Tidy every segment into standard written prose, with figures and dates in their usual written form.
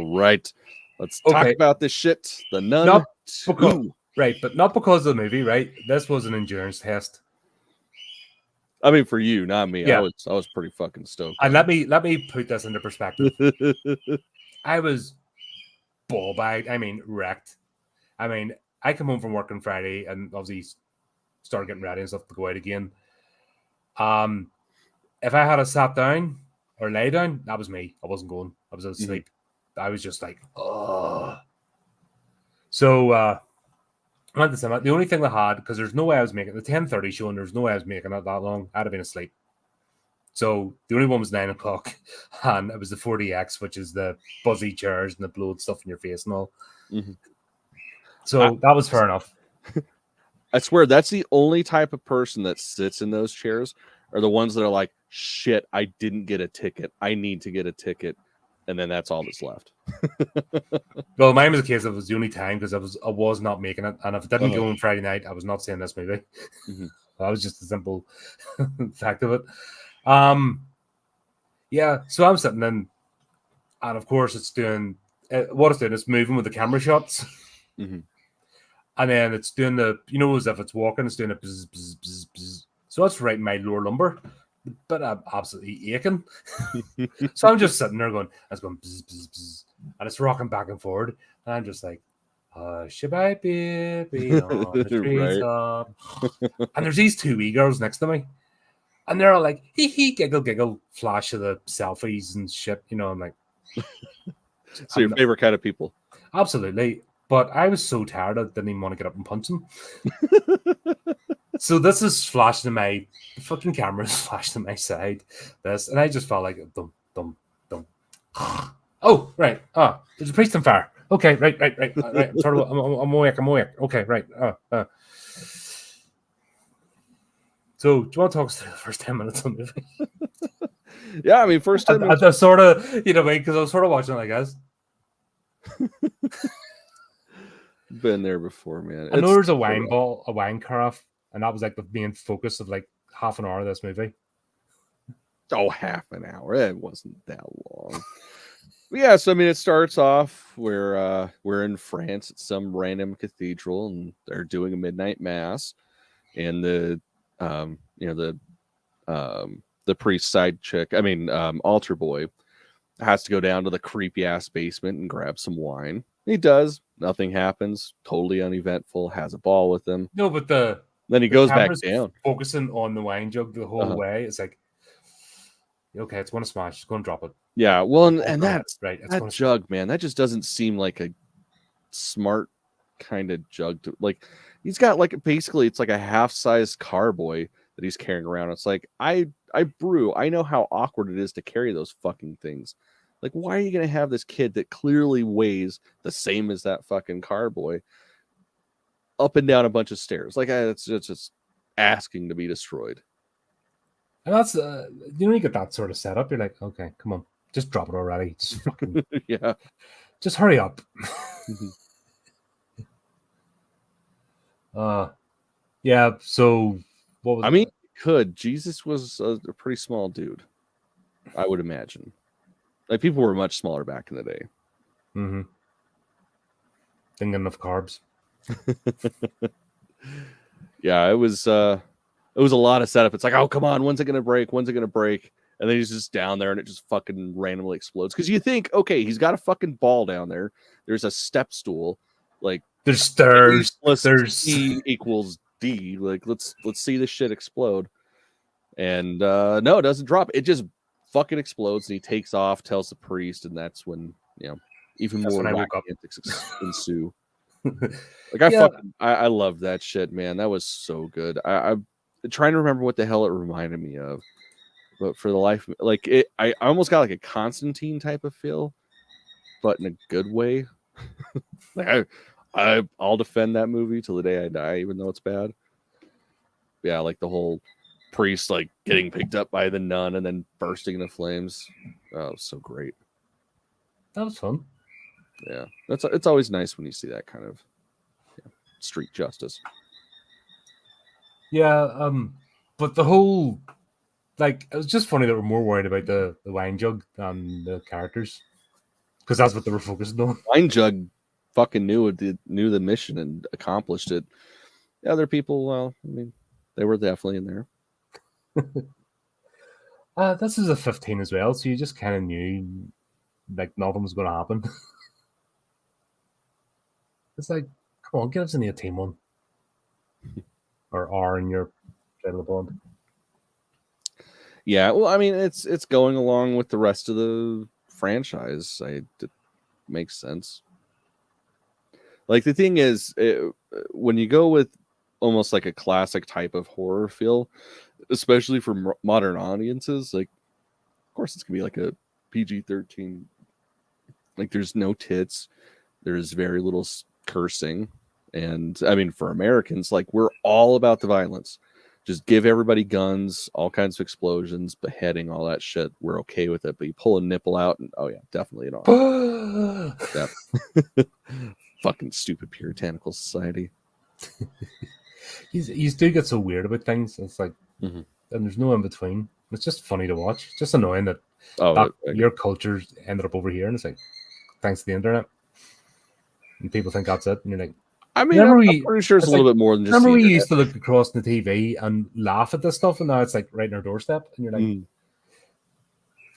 All right. Let's talk Okay. about this shit. The Nun Not 2. because, right, but not because of the movie, right? This was an endurance test. I mean, for you, not me. Yeah. I was pretty fucking stoked. And let me put this into perspective. I was ball-bagged. I mean, wrecked. I mean, I come home from work on Friday and obviously started getting ready and stuff to go out again. If I had sat down or lay down, that was me. I wasn't going. I was asleep. I was just like, oh. So I went to cinema. The only thing I had, because there's no way I was making the 10:30 show, and there's no way I was making it that long. I'd have been asleep. So the only one was 9 o'clock, and it was the 40X, which is the buzzy chairs and the blood stuff in your face and all. So that was fair enough. I swear that's the only type of person that sits in those chairs are the ones that are like, shit, I didn't get a ticket. I need to get a ticket. And then that's all that's left. Well, mine was a case of it was the only time because I was not making it. And if it didn't go on Friday night, I was not seeing this movie. That was just a simple fact of it. Yeah, so I'm sitting in, and of course it's doing what it's doing. It's moving with the camera shots. And then it's doing the, as if it's walking, it's doing a bzz, bzz, bzz, bzz. So that's right in my lower lumbar. But I'm absolutely aching. So I'm just sitting there going, it's going bzz, bzz, bzz. And it's rocking back and forward. And I'm just like, Shabby baby on the treetop. And there's these two wee girls next to me. And they're all like, hee hee, giggle, giggle, flash of the selfies and shit. I'm like, so your favorite kind of people. Absolutely. But I was so tired I didn't even want to get up and punch them. So this is flashing the fucking camera's flashing to my side. And I just felt like dum dum dum. Oh, right. There's a priest on fire. Okay, right. I'm awake. Okay, right. So do you want to talk us through the first 10 minutes of the movie? Yeah, I mean, first 10 minutes. I sort of, because I was sort of watching it, I guess. Been there before, man. I know there's a wine carafe, and that was like the main focus of like half an hour of this movie. Oh, half an hour. It wasn't that long. But yeah, so I mean, it starts off where we're in France at some random cathedral, and they're doing a midnight mass, and the priest side chick, altar boy, has to go down to the creepy ass basement and grab some wine. He does. Nothing happens. Totally uneventful. Has a ball with him. No, but then he goes back down, focusing on the wine jug the whole way. It's like, okay, it's going to smash. It's going to drop it. Yeah, well, and that's right. That jug, man, that just doesn't seem like a smart kind of jug. Like, he's got basically it's like a half-sized carboy that he's carrying around. It's like I brew. I know how awkward it is to carry those fucking things. Like, why are you going to have this kid that clearly weighs the same as that fucking carboy up and down a bunch of stairs? Like, it's just asking to be destroyed. And that's, you get that sort of setup. You're like, okay, come on, just drop it already. Just fucking, yeah. Just hurry up. Yeah, so what was Jesus was a pretty small dude, I would imagine. Like, people were much smaller back in the day. Didn't get enough carbs. Yeah, it was a lot of setup. It's like, oh, come on, when's it gonna break? And then he's just down there and it just fucking randomly explodes. Because you think, okay, he's got a fucking ball down there. There's a step stool. Like, there's stairs. There's E equals D. Like, let's see this shit explode. And no, it doesn't drop. It just fucking explodes, and he takes off, tells the priest, and that's when even more antics ensue. Like, I love that shit, man. That was so good. I'm trying to remember what the hell it reminded me of, but for the life, like, I almost got like a Constantine type of feel, but in a good way. Like, I'll defend that movie till the day I die, even though it's bad. Yeah, like the whole priest like getting picked up by the nun and then bursting into flames. Oh, it was so great. That was fun. Yeah, it's always nice when you see that kind of street justice. Yeah, but the whole, like, it was just funny that we're more worried about the wine jug than the characters. because that's what they were focused on. Wine Jug fucking knew the mission and accomplished it. The other people, well, I mean, they were definitely in there. This is a 15 as well, so you just kind of knew like nothing was going to happen. It's like, come on, give us an 18 one. Or R in your side of the bond. Yeah, well, I mean, it's going along with the rest of the franchise. It makes sense. Like, the thing is, when you go with almost like a classic type of horror feel, especially for modern audiences, like, of course, it's gonna be like a PG-13. Like, there's no tits, there's very little cursing, and I mean, for Americans, like, we're all about the violence. Just give everybody guns, all kinds of explosions, beheading, all that shit. We're okay with it. But you pull a nipple out, and oh yeah, definitely an R. Yep. Fucking stupid puritanical society. You do get so weird about things. It's like, and there's no in between. It's just funny to watch. It's just annoying that, your culture ended up over here, and it's like, thanks to the internet, and people think that's it, and you're like, I mean, I'm pretty sure it's a little bit more than just. Remember, we used to look across the TV and laugh at this stuff, and now it's like right in our doorstep, and you're like,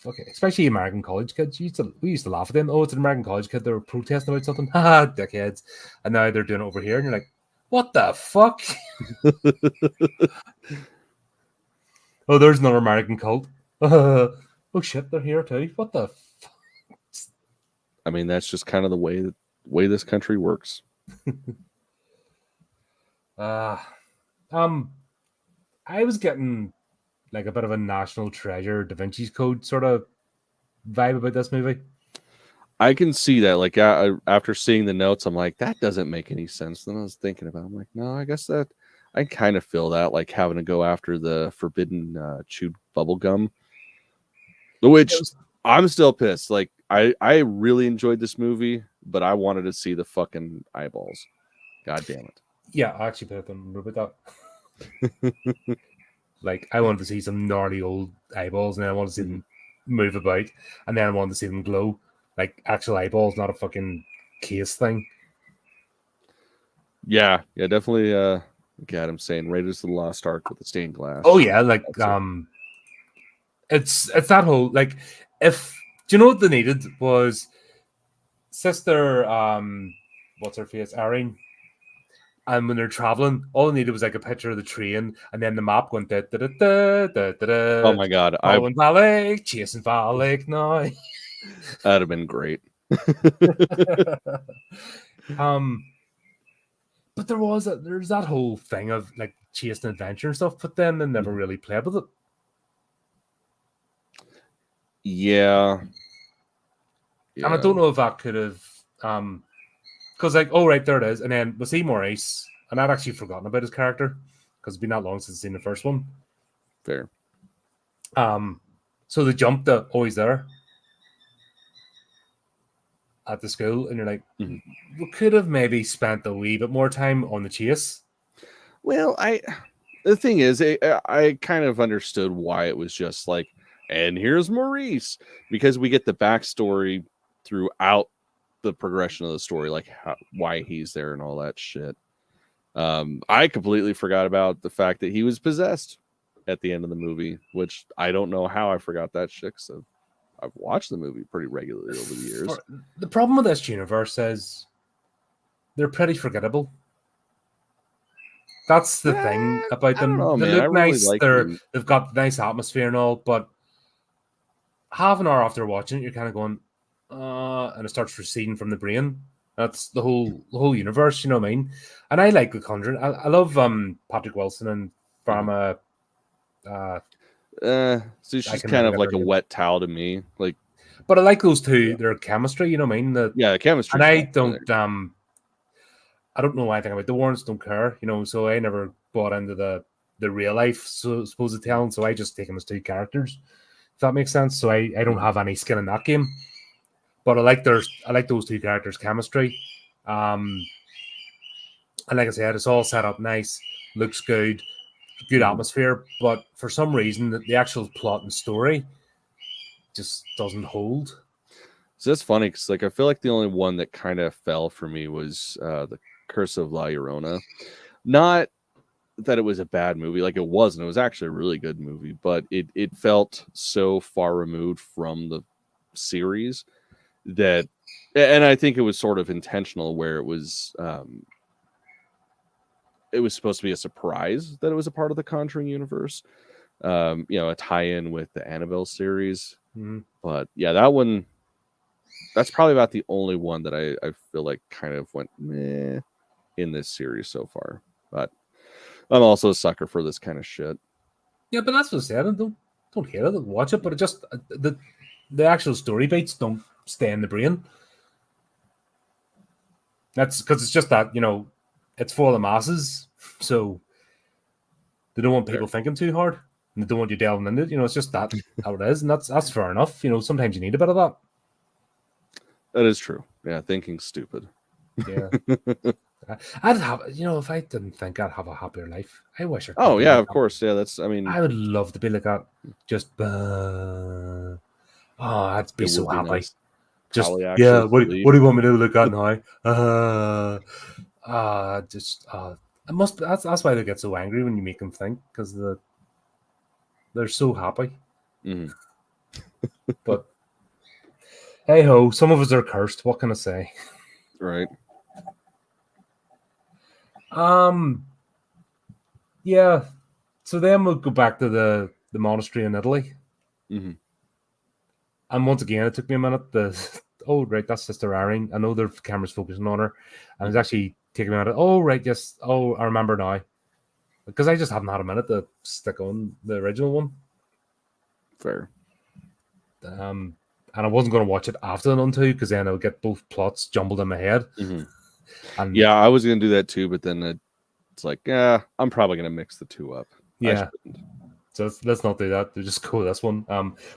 okay. Especially American college kids, we used to laugh at them. Oh, it's an American college kid. They were protesting about something. Haha, dickheads. And now they're doing it over here, and you're like, what the fuck? Oh, there's another American cult. Oh shit, they're here too. What the fuck? I mean, that's just kind of the way this country works. I was getting like a bit of a National Treasure, Da Vinci's Code sort of vibe about this movie. I can see that. Like, after seeing the notes, I'm like, that doesn't make any sense. Then I was thinking about it. I'm like, no, I guess that I kind of feel that, like having to go after the forbidden chewed bubble gum, which I'm still pissed. Like, I really enjoyed this movie, but I wanted to see the fucking eyeballs. God damn it. Yeah, I actually put them about that. Like, I wanted to see some gnarly old eyeballs, and then I wanted to see them move about, and then I wanted to see them glow. Like, actual eyeballs, not a fucking case thing. Yeah, definitely. God, I'm saying Raiders of the Lost Ark with the stained glass. Oh yeah, like it's that whole, like, if, do you know what they needed was Sister what's her face, Irene. And when they're traveling, all they needed was like a picture of the train, and then the map went da da da da da da da. Oh my god! Following Valak, chasing Valak now. That'd have been great. But there's that whole thing of like chasing adventure and stuff, but then they never really played with it. Yeah. And I don't know if that could have because, like, oh right, there it is, and then we see Maurice, and I'd actually forgotten about his character because it's been that long since I've seen the first one. Fair. So they jumped the always there at the school, and you're like, we could have maybe spent a wee bit more time on the chase. Well, the thing is, I kind of understood why it was just like, and here's Maurice, because we get the backstory throughout the progression of the story, like why he's there and all that shit. I completely forgot about the fact that he was possessed at the end of the movie, which I don't know how I forgot that shit. So I've watched the movie pretty regularly over the years. The problem with this universe is they're pretty forgettable. That's the thing about them. They look nice. They've got nice atmosphere and all, but half an hour after watching it, you're kind of going, and it starts receding from the brain. That's the whole universe, you know what I mean? And I like The Conjuring. I love Patrick Wilson and Pharma. So she's kind of like a wet towel to me, like. But I like those two. Their chemistry, you know what I mean? The chemistry. And I don't know anything about the Warrens. Don't care, you know. So I never bought into the real life supposed talent. So I just take them as two characters. If that makes sense. So I don't have any skin in that game. But I like those two characters' chemistry. And like I said, it's all set up nice, looks good atmosphere. But for some reason, the actual plot and story just doesn't hold. So that's funny because like I feel like the only one that kind of fell for me was the Curse of La Llorona. Not that it was a bad movie, like it wasn't. It was actually a really good movie, but it felt so far removed from the series that, and I think it was sort of intentional, where it was supposed to be a surprise that it was a part of the Conjuring universe. A tie-in with the Annabelle series. Mm-hmm. But yeah, that one, that's probably about the only one that I feel like kind of went meh in this series so far. But I'm also a sucker for this kind of shit. Yeah, but that's what I said. I don't hate it. Don't watch it, but it just the actual story beats don't stay in the brain. That's because it's just that it's for the masses, so they don't want people thinking too hard, and they don't want you delving into it. It's just that how it is, and that's fair enough. Sometimes you need a bit of that. That is true. Yeah, thinking stupid. Yeah. I'd have, if I didn't think I'd have a happier life, I wish I could. Oh, yeah, of course. Yeah, I would love to be like that. Just, I'd be so happy. Nice. Just, yeah, what do you want me to look at now? That's why they get so angry when you make them think, because they're so happy. Mm-hmm. But, hey ho, some of us are cursed. What can I say? Right. Yeah. So then we'll go back to the monastery in Italy. Mm-hmm. And once again, it took me a minute. Oh, right, that's Sister Irene. I know the camera's focusing on her. And it's actually taking me a minute. Oh, right, yes. Oh, I remember now. Because I just haven't had a minute to stick on the original one. Fair. And I wasn't going to watch it after the Nun 2, because then I'll get both plots jumbled in my head. Mm-hmm. And yeah, I was going to do that too, but then it's like, yeah, I'm probably going to mix the two up. Yeah. So let's not do that. We'll just go with this one.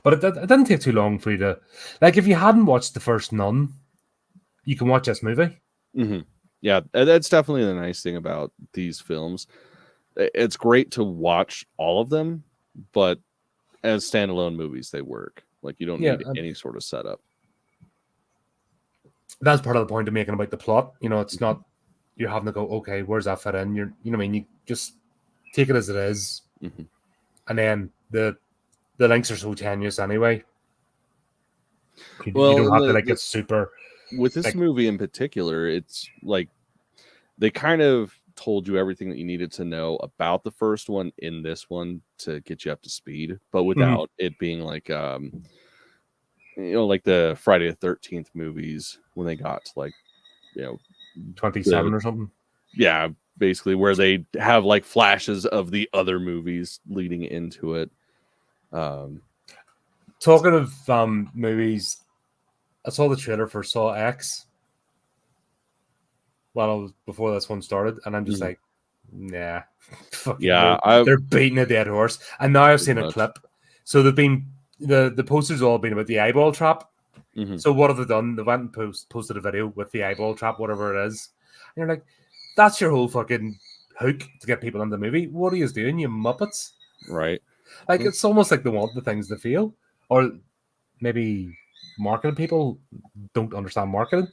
But it didn't take too long for you to... Like, if you hadn't watched the first Nun, you can watch this movie. Mm-hmm. Yeah, that's definitely the nice thing about these films. It's great to watch all of them, but as standalone movies, they work. Like, you don't need any sort of setup. That's part of the point of making about the plot. It's not you're having to go, okay, where's that fit in? You just take it as it is. Mm-hmm. And then the links are so tenuous anyway. You don't have to get super. With this movie in particular, it's like they kind of told you everything that you needed to know about the first one in this one to get you up to speed, but without it being like like the Friday the 13th movies when they got to 27 or something. Yeah, basically where they have like flashes of the other movies leading into it. Talking of movies, I saw the trailer for Saw X before this one started, and I'm just like, nah. They're beating a dead horse. And now I've seen a clip. So they've been the posters all been about the eyeball trap. Mm-hmm. So what have they done? They went and posted a video with the eyeball trap, whatever it is. And you're like, that's your whole fucking hook to get people in the movie. What are you doing, you muppets? Right. Like, it's almost like they want the things to feel. Or maybe marketing people don't understand marketing.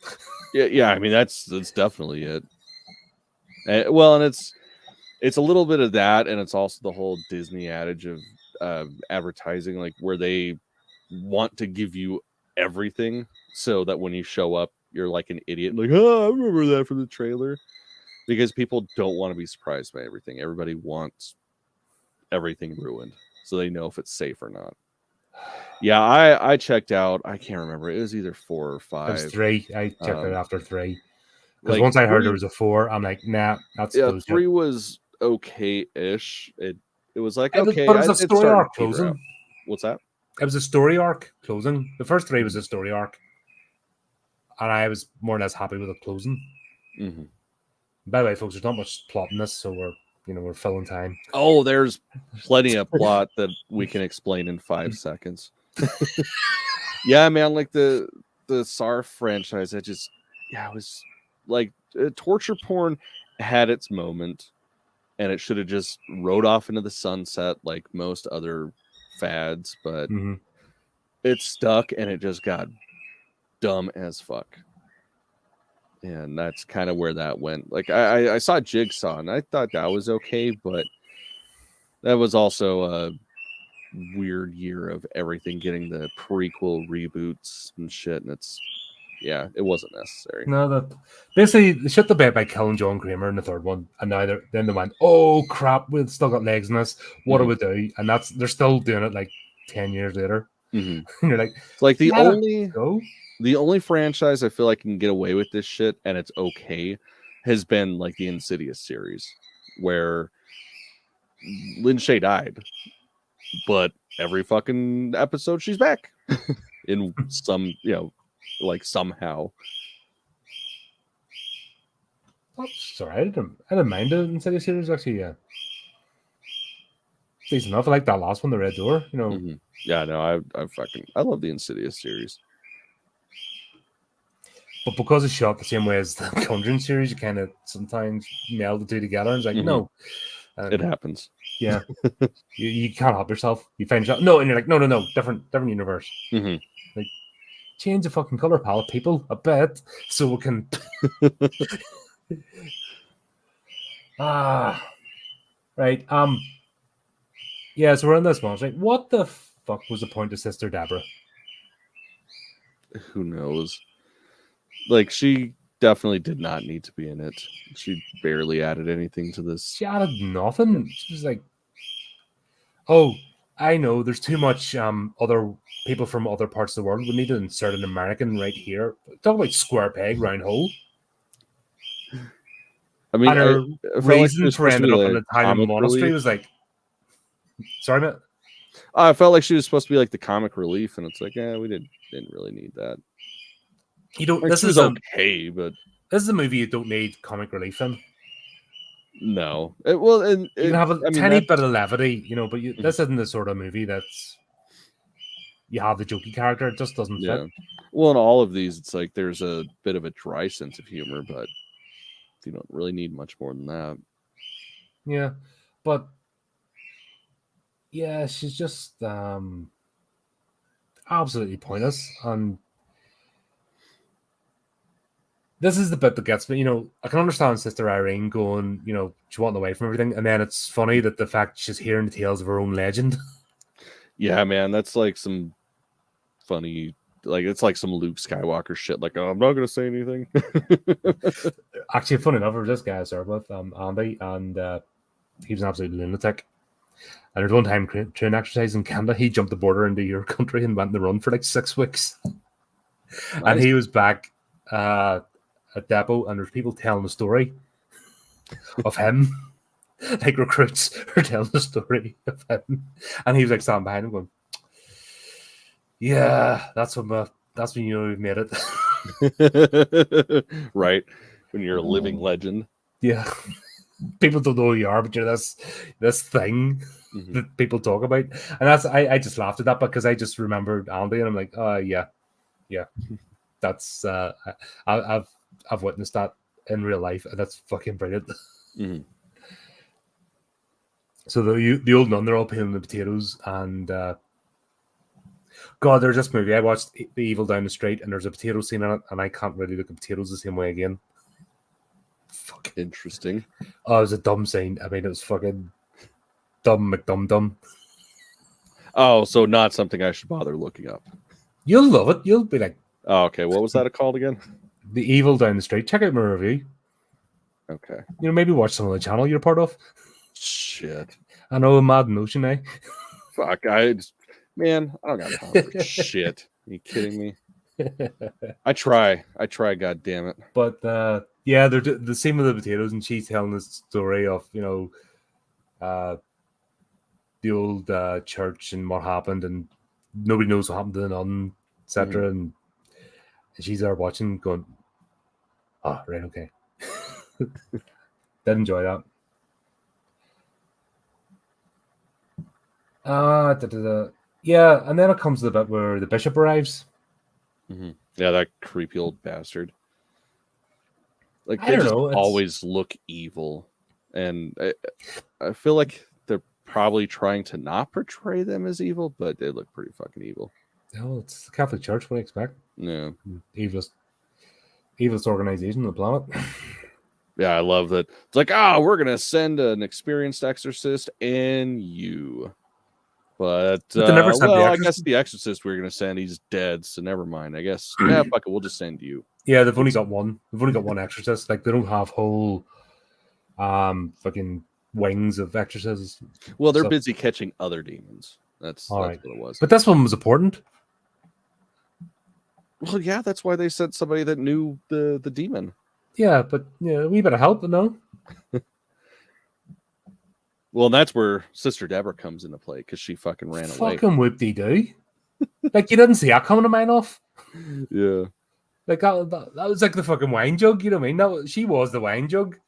Yeah. I mean, that's definitely it. And it's a little bit of that, and it's also the whole Disney adage of advertising, like where they want to give you everything so that when you show up, you're like an idiot, like, oh, I remember that from the trailer, because people don't want to be surprised by everything. Everybody wants everything ruined so they know if it's safe or not. Yeah, I checked out. I can't remember. It was either 4 or 5. It was 3. I checked it after 3. Because once I heard there was a 4, I'm like, nah, that's 3 was okay-ish. It was like, okay. But it was a story arc closing. What's that? It was a story arc closing. The first 3 was a story arc. And I was more or less happy with the closing. Mm-hmm. By the way, folks, there's not much plot in this, so we're filling time. Oh, there's plenty of plot that we can explain in 5 seconds. Yeah, man, like the SAR franchise, it was like torture porn had its moment, and it should have just rode off into the sunset like most other fads, but it stuck, and it just got dumb as fuck. And that's kind of where that went. Like I saw Jigsaw and I thought that was okay, but that was also a weird year of everything getting the prequel reboots and shit, and it wasn't necessary. No, that basically they shit the bed by killing John Kramer in the third one, and now they went, oh crap, we've still got legs in this. What do we do? And they're still doing it like 10 years later. And you're like, it's like the only franchise I feel like can get away with this shit and it's okay has been like the Insidious series, where Lin Shaye died, but every fucking episode she's back in some, like somehow. Oh, sorry, I didn't mind the Insidious series actually. Yeah, decent enough. I like that last one, the Red Door. Yeah, no, I love the Insidious series. But because it's shot the same way as the Conjuring series, you kind of sometimes meld the two together. And it's like, no. It happens. Yeah. you can't help yourself. You find yourself, no, and you're like, no, different universe. Like, change the fucking color palette, people, a bit, so we can... Right. Yeah, so we're in this one. It's like, what the fuck was the point of Sister Deborah? Who knows? Like, she definitely did not need to be in it. She barely added anything to this. She added nothing. She was like, oh, I know, there's too much other people from other parts of the world. We need to insert an American right here. Talk about square peg, round hole. I mean, and her reason for ending up in the Italian monastery was like, sorry, mate? I felt like she was supposed to be like the comic relief, and it's like, we didn't really need that. You don't. Like, this is okay, but this is a movie you don't need comic relief in. No, you can have a tiny bit of levity, but this isn't the sort of movie that's you have the jokey character. It just doesn't fit. Well, in all of these, it's like there's a bit of a dry sense of humor, but you don't really need much more than that. Yeah, but yeah, she's just absolutely pointless. And this is the bit that gets me. I can understand Sister Irene going, she's wanting away from everything, and then it's funny that the fact she's hearing the tales of her own legend. Yeah, man, that's like some funny, like it's like some Luke Skywalker shit. Like, oh, I'm not gonna say anything. Actually, funny enough, this guy I served with, Andy, and he was an absolute lunatic. And there's one time train exercise in Canada, he jumped the border into your country and went on the run for like 6 weeks. Nice. And he was back at depot, and there's people telling the story of him, like recruits are telling the story of him, and he was like standing behind him going, "Yeah, that's when you know we've made it." Right, when you're a living legend. Yeah, people don't know who you are, but you're this thing that people talk about, and that's I just laughed at that because I just remembered Andy, and I'm like, oh yeah, that's I've witnessed that in real life, and that's fucking brilliant. So the old nun, they're all peeling the potatoes, and God, there's this movie I watched, The Evil Down the Street, and there's a potato scene in it, and I can't really look at potatoes the same way again. Fuck, interesting. Oh, it was a dumb scene. I mean, it was fucking dumb McDum-dum. Oh, so not something I should bother looking up. You'll love it. You'll be like, oh, okay. What was that called again? The Evil Down the Street. Check out my review. Okay. Maybe watch some of the channel you're part of. Shit. I know, a mad notion, eh? Fuck, I don't got time for shit. Are you kidding me? I try, god damn it. But yeah, they're the same with the potatoes, and she's telling the story of the old church and what happened, and nobody knows what happened to the nun, etc. And she's there watching, going, "Oh, right, okay." Did enjoy that. Yeah, and then it comes to the bit where the bishop arrives. Yeah, that creepy old bastard. Like, they just always look evil, and I feel like they're probably trying to not portray them as evil, but they look pretty fucking evil. No, it's the Catholic Church. What do you expect? Yeah. Evilest organization on the planet. Yeah, I love that. It's like, we're gonna send an experienced exorcist and you. But But they never sent the well, I guess Exorcist. the exorcist we're gonna send, he's dead, so never mind. I guess fuck it, we'll just send you. Yeah, they've only got one. They've only got one exorcist. Like they don't have whole fucking wings of exorcists. Well, they're So, busy catching other demons. That's all what right. it was. But this one was important. Well, yeah, that's why they sent somebody that knew the demon. Yeah, but yeah, a wee bit of help, no? Well, that's where Sister Deborah comes into play because she fucking ran away. Fucking whoop-de-doo. Like you didn't see that coming a mile off. Yeah. Like that was like the fucking wine jug, you know what I mean? She was the wine jug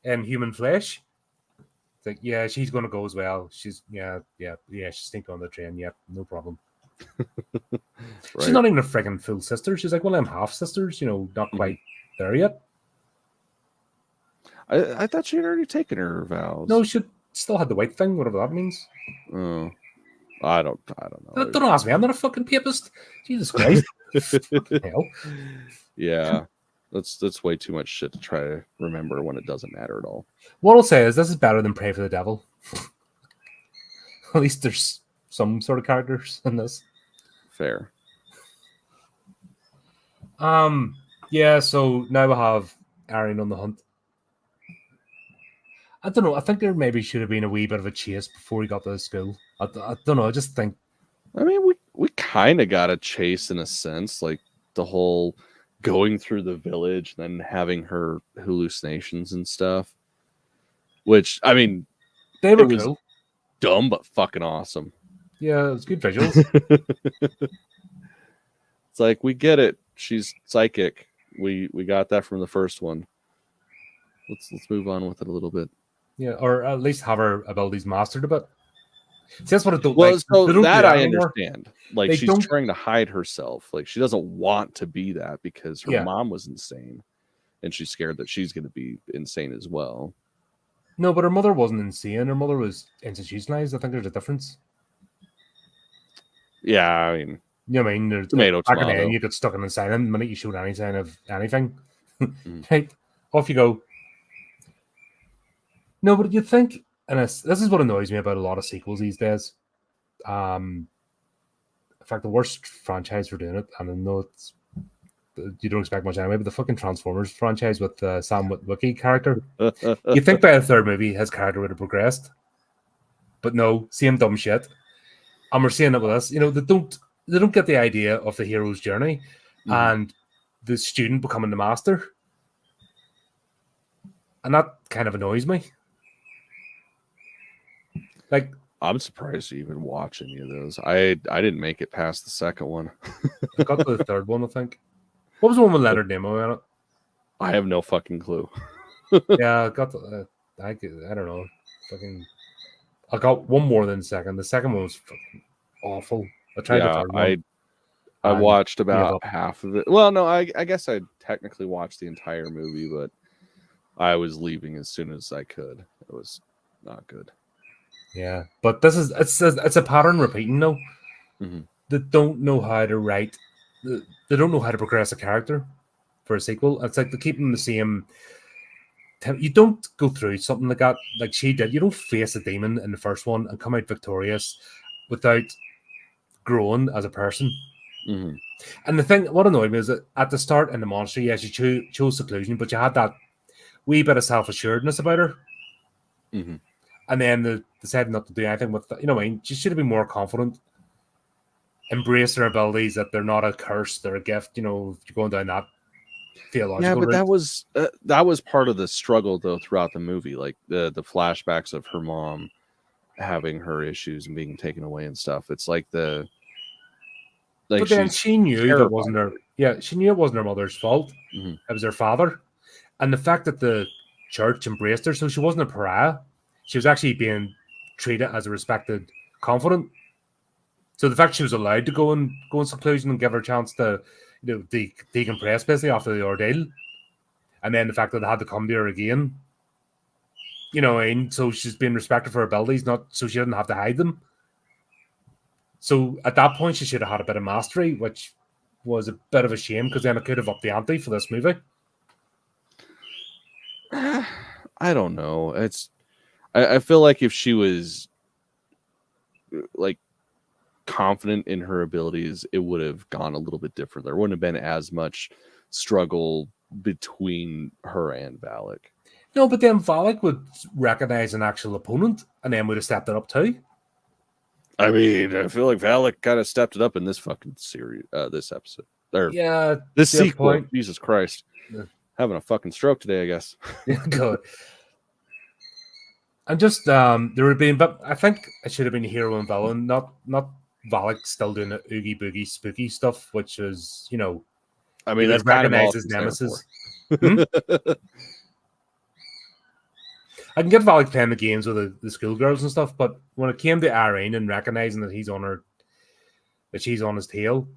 in human flesh. It's like, yeah, she's gonna go as well. She's she's sneaked on the train. Yep, no problem. Right. She's not even a friggin' full sister. She's like, well, I'm half sisters, not quite there yet. I thought she had already taken her vows. No, she still had the white thing, whatever that means. Oh, I don't know. Don't ask me. I'm not a fucking papist. Jesus Christ. Hell. Yeah. That's way too much shit to try to remember when it doesn't matter at all. What I'll say is this is better than Pray for the Devil. At least there's some sort of characters in this. Fair. Yeah, so now we have Arian on the hunt. I don't know. I think there maybe should have been a wee bit of a chase before he got to the school. I don't know. I just think. I mean, we kind of got a chase in a sense, like the whole going through the village and then having her hallucinations and stuff. Which, I mean, they were cool. Dumb but fucking awesome. Yeah, it was good visuals. It's like, we get it. She's psychic. We got that from the first one. Let's move on with it a little bit. Yeah, or at least have her abilities mastered a bit. See, that's what I don't like. So don't that I anymore. understand. Like, she's trying to hide herself. Like, she doesn't want to be that because her mom was insane, and she's scared that she's going to be insane as well. No, but her mother wasn't insane. Her mother was institutionalized. I think there's a difference. Yeah, I mean, you know what I mean? There's tomato. Then you got stuck in the asylum the minute you showed any sign of anything. Right, off you go. No, but you think, and this is what annoys me about a lot of sequels these days. In fact, the worst franchise for doing it, and I know it's you don't expect much anyway, but the fucking Transformers franchise with the Sam Witwicky character. You think by the third movie his character would have progressed, but no, same dumb shit. And we're seeing it with us. They don't get the idea of the hero's journey and the student becoming the master, and that kind of annoys me. Like, I'm surprised you even watch any of those. I didn't make it past the second one. I got to the third one, I think. What was the one with Leonard Nimoy on it? I have no fucking clue. Yeah, I got the. I don't know. Fucking. I got one more than the second. The second one was fucking awful. I tried the third one. I watched about half of it. Well, no, I guess I technically watched the entire movie, but I was leaving as soon as I could. It was not good. Yeah, but this is it's a pattern repeating though. They don't know how to write. They don't know how to progress a character for a sequel. It's like they keep them the same. You don't go through something like that, like she did. You don't face a demon in the first one and come out victorious without growing as a person. And the thing, what annoyed me is that at the start in the monster, yes, you chose seclusion, but you had that wee bit of self-assuredness about her. And then they decided not to do anything with that. You know what I mean? She should have been more confident. Embrace their abilities, that they're not a curse, they're a gift. If you're going down that theological route. that was part of the struggle though throughout the movie, like the flashbacks of her mom having her issues and being taken away and stuff. It's like but then she knew that wasn't her. Yeah, she knew it wasn't her mother's fault. It was her father, and the fact that the church embraced her, so she wasn't a pariah. She was actually being treated as a respected confidant. So the fact she was allowed to go in seclusion and give her a chance to, decompress basically after the ordeal, and then the fact that they had to come to her again, and so she's being respected for her abilities, not so she didn't have to hide them. So at that point, she should have had a bit of mastery, which was a bit of a shame because then it could have upped the ante for this movie. I don't know. I feel like if she was like confident in her abilities, it would have gone a little bit different. There wouldn't have been as much struggle between her and Valak. No, but then Valak would recognize an actual opponent and then would have stepped it up too. I mean, I feel like Valak kind of stepped it up in this fucking series, this episode. Or yeah, this sequel. Point. Jesus Christ. Yeah. Having a fucking stroke today, I guess. Yeah, good. I'm just there would have been, but I think it should have been hero and villain, not Valak still doing the oogie boogie spooky stuff, which is, you know, I mean, that's kind of all his nemesis. I can get Valak playing the games with the schoolgirls and stuff, but when it came to Irene and recognizing that she's on his tail,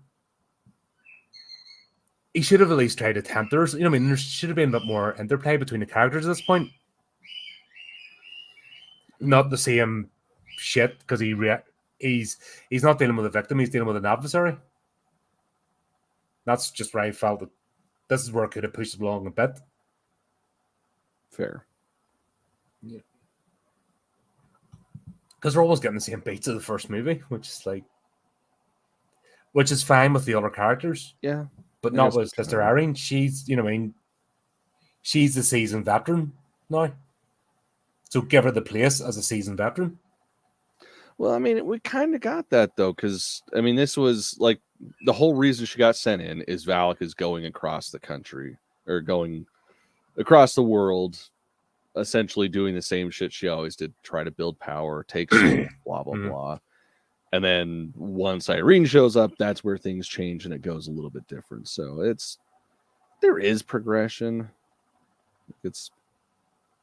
he should have at least tried to tempt her. You know, I mean, there should have been a bit more interplay between the characters at this point. Not the same shit because he's not dealing with a victim; he's dealing with an adversary. That's just where I felt that this is where it could have pushed it along a bit. Fair. Yeah. Because we're always getting the same beats of the first movie, which is fine with the other characters. Yeah. But not with Sister Irene. She's, you know what I mean, she's the seasoned veteran now. So give her the place as a seasoned veteran. Well, I mean, we kind of got that, though, because, I mean, this was, like, the whole reason she got sent in is Valak is going across the country, or going across the world, essentially doing the same shit she always did, try to build power, take blah, blah, blah. And then once Irene shows up, that's where things change and it goes a little bit different. So there is progression. I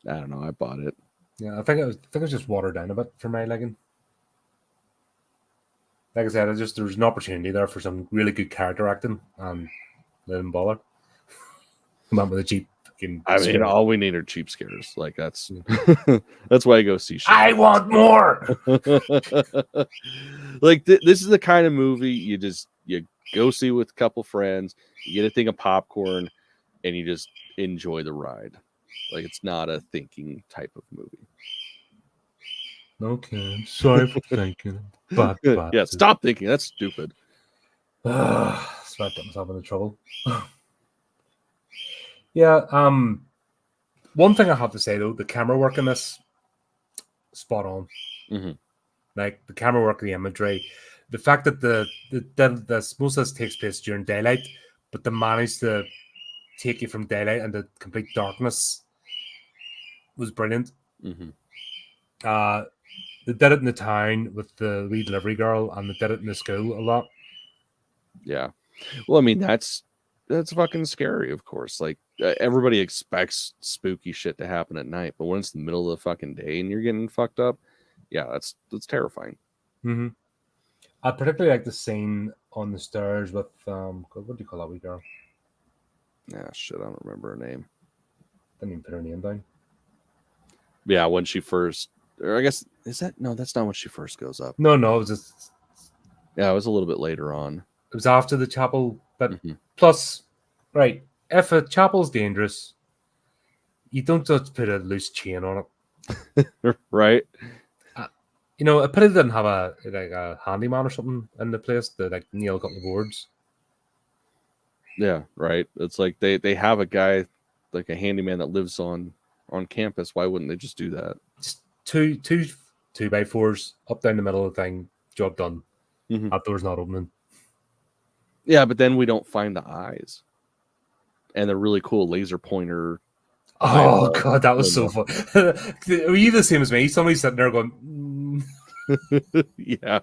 don't know, I bought it. Yeah, I think it was just watered down a bit for my liking. Like I said, there was an opportunity there for some really good character acting, and they didn't bother. Come on with a cheap fucking. I mean, all we need are cheap scares. Like that's why I go see shit. I want more. Like this is the kind of movie you go see with a couple friends. You get a thing of popcorn, and you just enjoy the ride. Like it's not a thinking type of movie. Okay, sorry for thinking. But yeah, stop thinking. That's stupid. So I got myself into trouble. Yeah. One thing I have to say though, the camera work in this, spot on. Mm-hmm. Like the camera work, the imagery, the fact that the most of this takes place during daylight, but they managed to take you from daylight into complete darkness was brilliant. Mm-hmm. They did it in the town with the wee delivery girl, and they did it in the school a lot. Yeah. Well, I mean, that's fucking scary, of course. Like, everybody expects spooky shit to happen at night, but when it's the middle of the fucking day and you're getting fucked up, yeah, that's terrifying. Mm-hmm. I particularly like the scene on the stairs with, what do you call that wee girl? Ah, shit, I don't remember her name. Didn't even put her name down. Yeah, when she first... Or I guess, that's not when she first goes up. No, it was just... Yeah, it was a little bit later on. It was after the chapel, but plus, right, if a chapel's dangerous, you don't just put a loose chain on it. Right? You know, I pity they didn't have a handyman or something in the place to like nail a couple of boards. Yeah, right. It's like they have a guy, like a handyman that lives on campus. Why wouldn't they just do that? Just two 2x4s up down the middle of the thing, job done. That door's not opening. Yeah, but then we don't find the eyes and the really cool laser pointer. Oh god, that was so fun. Were you the same as me? Somebody's sitting there going, yeah.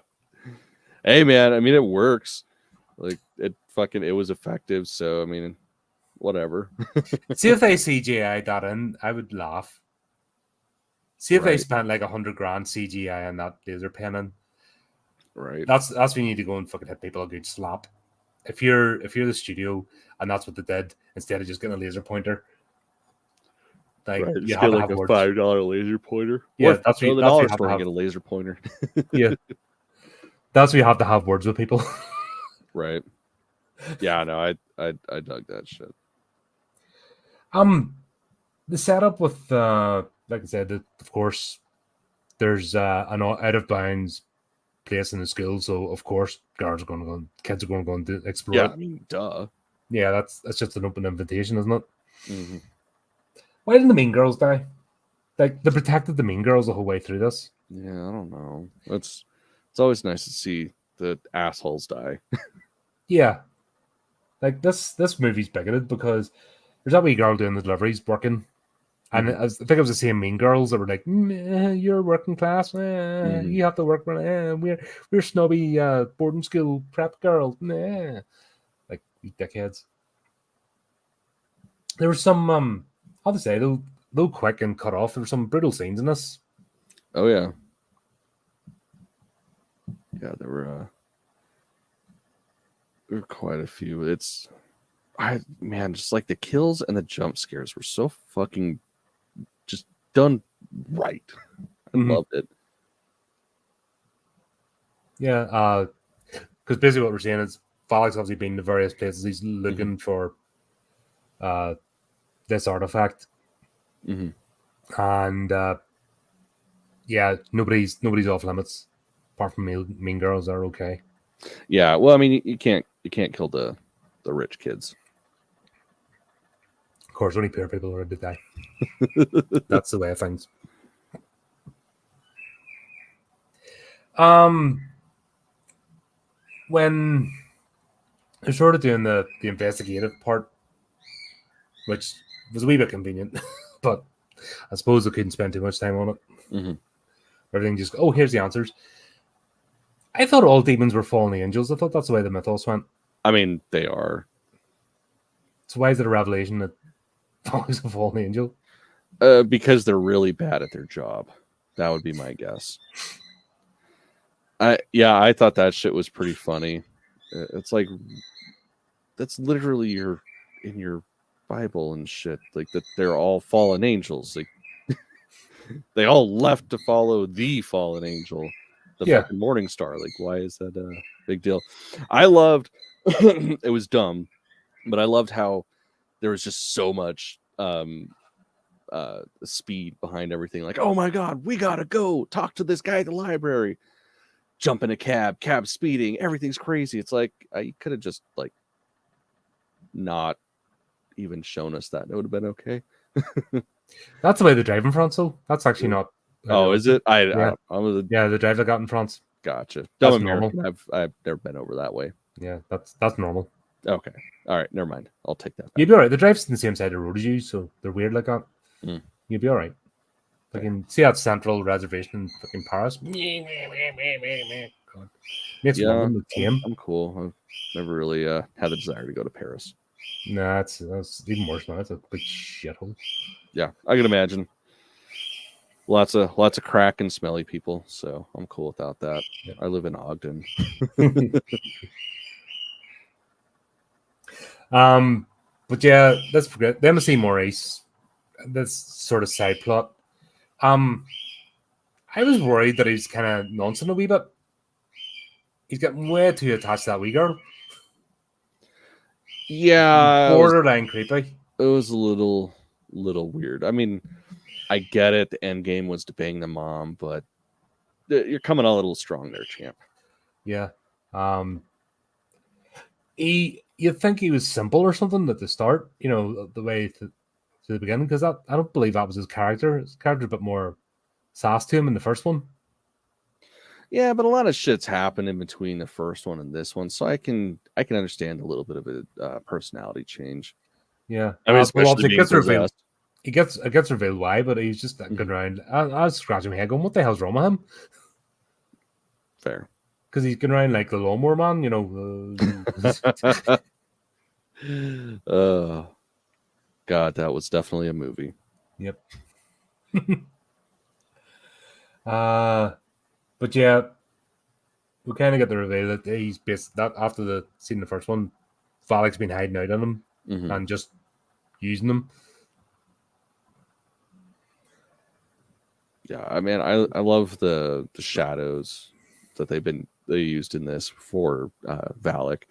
Hey man, I mean it works. Like it was effective. So I mean, whatever. See if they CGI that in, I would laugh. See if they spent like $100,000 CGI on that laser penning. Right. That's when you need to go and fucking hit people a good slap. If you're the studio and that's what they did, instead of just getting a laser pointer. Like right. you have like a $5 laser pointer. Yeah, that's what what $1 you for to get a laser pointer. Yeah. That's where you have to have words with people. Right. Yeah, no, I dug that shit. The setup with like I said, of course, there's an out of bounds place in the school, so of course, kids are going to go and explore Yeah, it. I mean, duh. Yeah, that's just an open invitation, isn't it? Mm-hmm. Why didn't the mean girls die? Like, they protected the mean girls the whole way through this. Yeah, I don't know. It's always nice to see the assholes die. Yeah, like this movie's bigoted because there's that wee girl doing the deliveries working, and I think it was the same mean girls that were like, "You're working class, you have to work. We're snobby boarding school prep girls, like you dickheads." There was some how to say though quick and cut off. There were some brutal scenes in this. Oh yeah, yeah. There were quite a few. Just like the kills and the jump scares were so fucking just done right. I loved it. Yeah, because basically what we're saying is Valak's obviously been to various places. He's looking for this artifact, and yeah, nobody's off limits apart from mean girls. Are okay. Yeah, well, I mean, you can't kill the rich kids. Of course, only poor people are to die. That's the way of things. When they're sort of doing the investigative part, which was a wee bit convenient, but I suppose they couldn't spend too much time on it. Everything just, here's the answers. I thought all demons were fallen angels. I thought that's the way the mythos went. I mean, they are. So why is it a revelation that Valak's a fallen angel? Because they're really bad at their job. That would be my guess. I thought that shit was pretty funny. It's like that's literally in your Bible and shit. Like that they're all fallen angels. Like they all left to follow the fallen angel, the fucking morning star. Like, why is that a big deal? I loved it was dumb, but I loved how there was just so much speed behind everything. Like, oh my god, we gotta go talk to this guy at the library. Jump in a cab speeding, everything's crazy. It's like I could have just like not even shown us that. It would have been okay. That's the way they drive in France, though. That's actually not. Oh, is it? Yeah, the drive they got in France. Gotcha. That's Dumb American. normal. I've never been over that way. Yeah, that's normal. Okay. All right. Never mind. I'll take that back. You'd be all right. The drive's on the same side of the road as you, so they're weird like that. You'd be all right. I can see that central reservation in fucking Paris. God. Makes London look tame. I'm cool. I've never really had the desire to go to Paris. Nah, that's even worse now. It's a big shithole. Yeah, I can imagine. Lots of crack and smelly people, so I'm cool without that. Yeah. I live in Ogden. But yeah, let's forget the Embassy Maurice. This sort of side plot. I was worried that he's kind of nonsense a wee bit. He's getting way too attached to that wee girl. Yeah, borderline creepy. It was a little weird. I mean, I get it. The end game was to bang the mom, but you're coming a little strong there, champ. Yeah. You'd think he was simple or something at the start, you know, the way to the beginning, because I don't believe that was his character. His character a bit more sass to him in the first one. Yeah, but a lot of shit's happened in between the first one and this one, so I can understand a little bit of a personality change. Yeah, I mean, especially being possessed. It gets revealed why, but he's just going around. I was scratching my head, going, "What the hell's wrong with him?" Fair, because he's going around like the lawnmower man, you know. Oh, God, that was definitely a movie. Yep. But yeah, we kind of get the reveal that he's based that after the scene in the first one, Valak's been hiding out on him and just using them. Yeah, I mean, I love the shadows that they've been they used in this for Valak.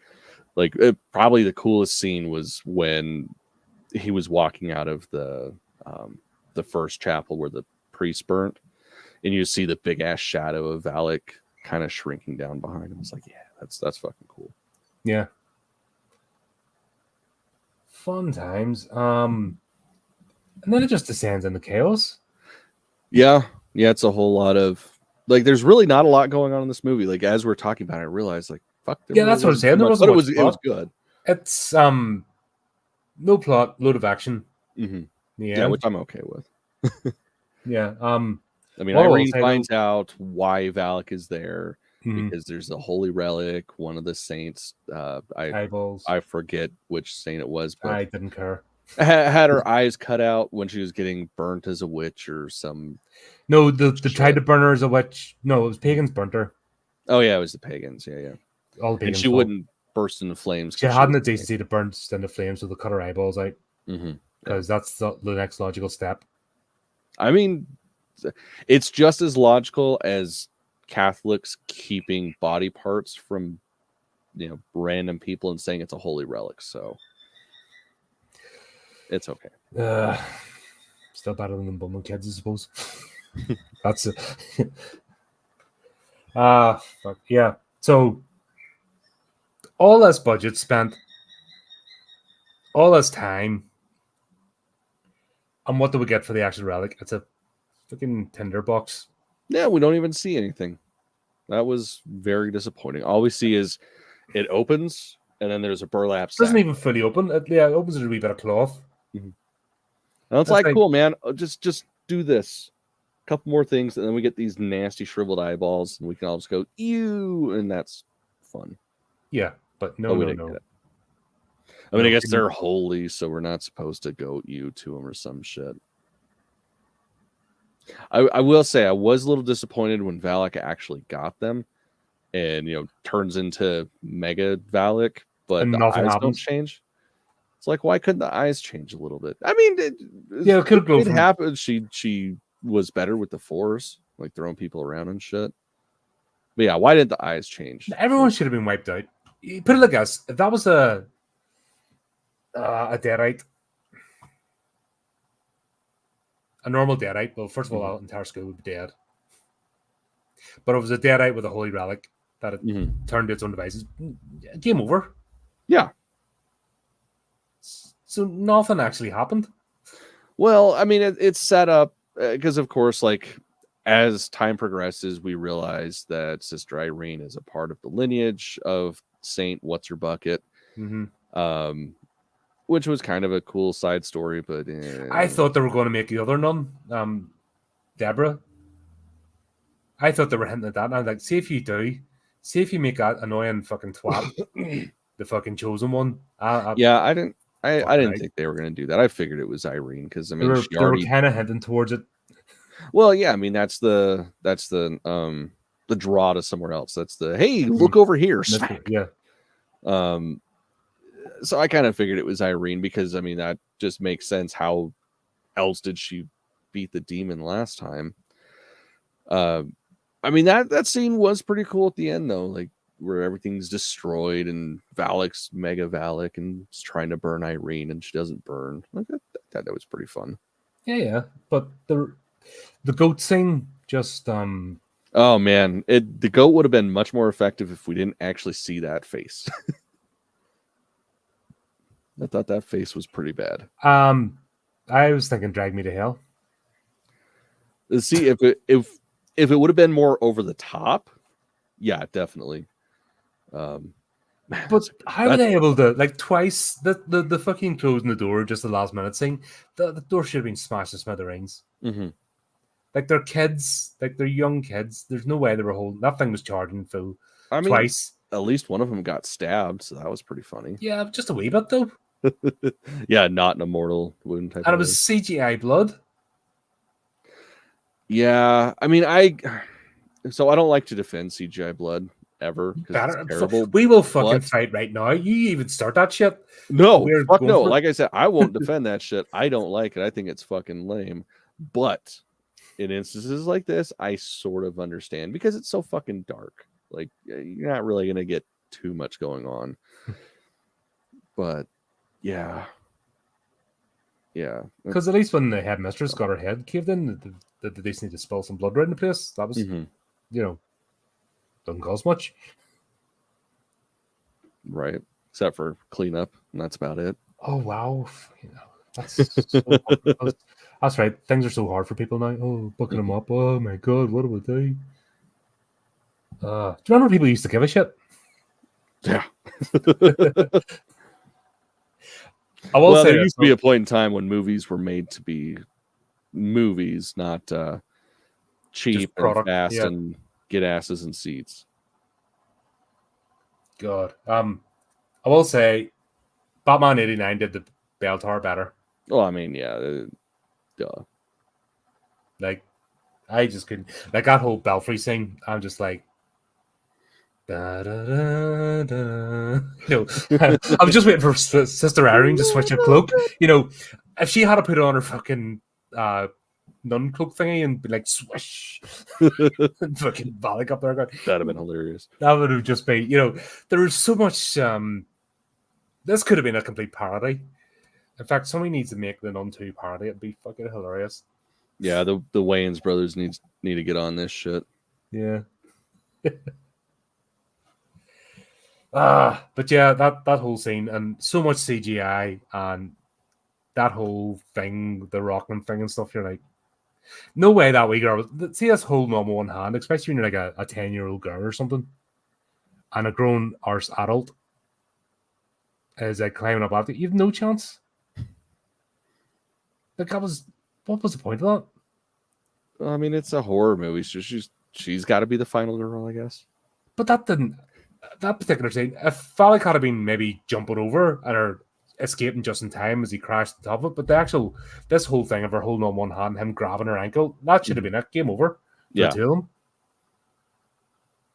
Like probably the coolest scene was when he was walking out of the first chapel where the priest burnt, and you see the big ass shadow of Valak kind of shrinking down behind him. It's like, yeah, that's fucking cool. Yeah. Fun times. And then it just descends into chaos. Yeah, it's a whole lot of like. There's really not a lot going on in this movie. Like as we're talking about it, I realized like, fuck. Yeah, that's what I'm saying. There wasn't but much it was good. It's no plot, load of action. Mm-hmm. Yeah, which I'm okay with. Yeah. I mean, Irene finds out why Valak is there because there's a holy relic, one of the saints. Eyeballs. I forget which saint it was, but I didn't care. Had her eyes cut out when she was getting burnt as a witch or some. No, the tried to burn her as a witch. No, it was pagans burnt her. Oh yeah, it was the pagans. Yeah. All the pagans. And she wouldn't burst into flames. She hadn't the decency to burn into flames, so they cut her eyeballs out. Because that's the next logical step. I mean, it's just as logical as Catholics keeping body parts from, random people and saying it's a holy relic. So it's okay. Still better than bumming kids, I suppose. That's it. Fuck yeah. So all this budget spent, all this time, and what do we get for the actual relic? It's a fucking tinder box. Yeah, we don't even see anything. That was very disappointing. All we see is it opens, and then there's a burlap sack. It doesn't even fully open. It opens with a wee bit of cloth. And it's like, cool, man. Just do this. A couple more things, and then we get these nasty shriveled eyeballs, and we can all just go, ew, and that's fun. Yeah, but no. Get it. I mean, I guess they're holy, so we're not supposed to go ew to them or some shit. I will say I was a little disappointed when Valak actually got them and, turns into Mega Valak, but the eyes don't change. It's like, why couldn't the eyes change a little bit? I mean, it could have happened. She was better with the Force, like throwing people around and shit. But yeah, why didn't the eyes change? Everyone should have been wiped out. You put it like this: if that was a deadite, a normal deadite, well, first of all, that entire school would be dead. But it was a deadite with a holy relic that it turned its own devices. Game over. Yeah. So nothing actually happened. Well, I mean, it's set up because, of course, like as time progresses, we realize that Sister Irene is a part of the lineage of Saint What's Her Bucket, which was kind of a cool side story. But I thought they were going to make the other nun, Deborah. I thought they were hinting at that. And I was like, see if you make that annoying fucking twat, the fucking chosen one. I didn't think they were going to do that. I figured it was Irene because I mean they were kind of hinting towards it. Well, yeah, I mean that's the draw to somewhere else. That's the hey, look over here. Yeah. So I kind of figured it was Irene because I mean that just makes sense. How else did she beat the demon last time? I mean that scene was pretty cool at the end though, like where everything's destroyed and Valak's Mega Valak and is trying to burn Irene and she doesn't burn. Like that was pretty fun. Yeah, but the goat scene just oh man, the goat would have been much more effective if we didn't actually see that face. I thought that face was pretty bad. I was thinking Drag Me to Hell. See, if it would have been more over the top, yeah, definitely. But how were they able to, like, twice the fucking closing the door, just the last minute thing, the door should have been smashed to smithereens. Like, they're kids, like, they're young kids. There's no way they were holding, that thing was charging full twice. At least one of them got stabbed, so that was pretty funny. Yeah, just a wee bit, though. Yeah, not an immortal wound type. And it was CGI blood. Yeah, I mean, I don't like to defend CGI blood ever because it's terrible. We will fucking fight right now. You even start that shit. No, fuck no. Like I said, I won't defend that shit. I don't like it. I think it's fucking lame. But in instances like this, I sort of understand because it's so fucking dark. Like you're not really gonna get too much going on. But yeah. Because at least when the headmistress got her head caved in, they just need to spill some blood right in the place. That was, doesn't cost much. Right. Except for cleanup, and that's about it. Oh wow. That's so that's right. Things are so hard for people now. Oh, booking them up. Oh my god, what do we do? Do you remember people used to give a shit? Yeah. Well, there used to be a point in time when movies were made to be movies, not cheap and fast and get asses in seats. God. I will say Batman 89 did the bell tower better. Oh, I mean, yeah. Duh. Like, I just couldn't. Like, that whole belfry thing, I'm just like, da, da, da, da. I was just waiting for Sister Irene to switch her cloak. If she had to put on her fucking nun cloak thingy and be like, swish, and fucking Valak up there. That'd have been hilarious. That would have just been, there was so much. This could have been a complete parody. In fact, somebody needs to make the Nun 2 parody. It'd be fucking hilarious. Yeah, the Wayans brothers need to get on this shit. Yeah. But yeah, that whole scene and so much CGI and that whole thing, the Rockman thing and stuff, you're like, no way that wee girl. See us holding on one hand, especially when you're like a 10-year-old girl or something, and a grown arse adult is like climbing up after you. Have no chance. Like what was the point of that? I mean, it's a horror movie, so she's got to be the final girl, I guess. But that particular scene, if Valak had been maybe jumping over and her escaping just in time as he crashed on top of it, but this whole thing of her holding on one hand, him grabbing her ankle, that should have been it. Game over for the two of them.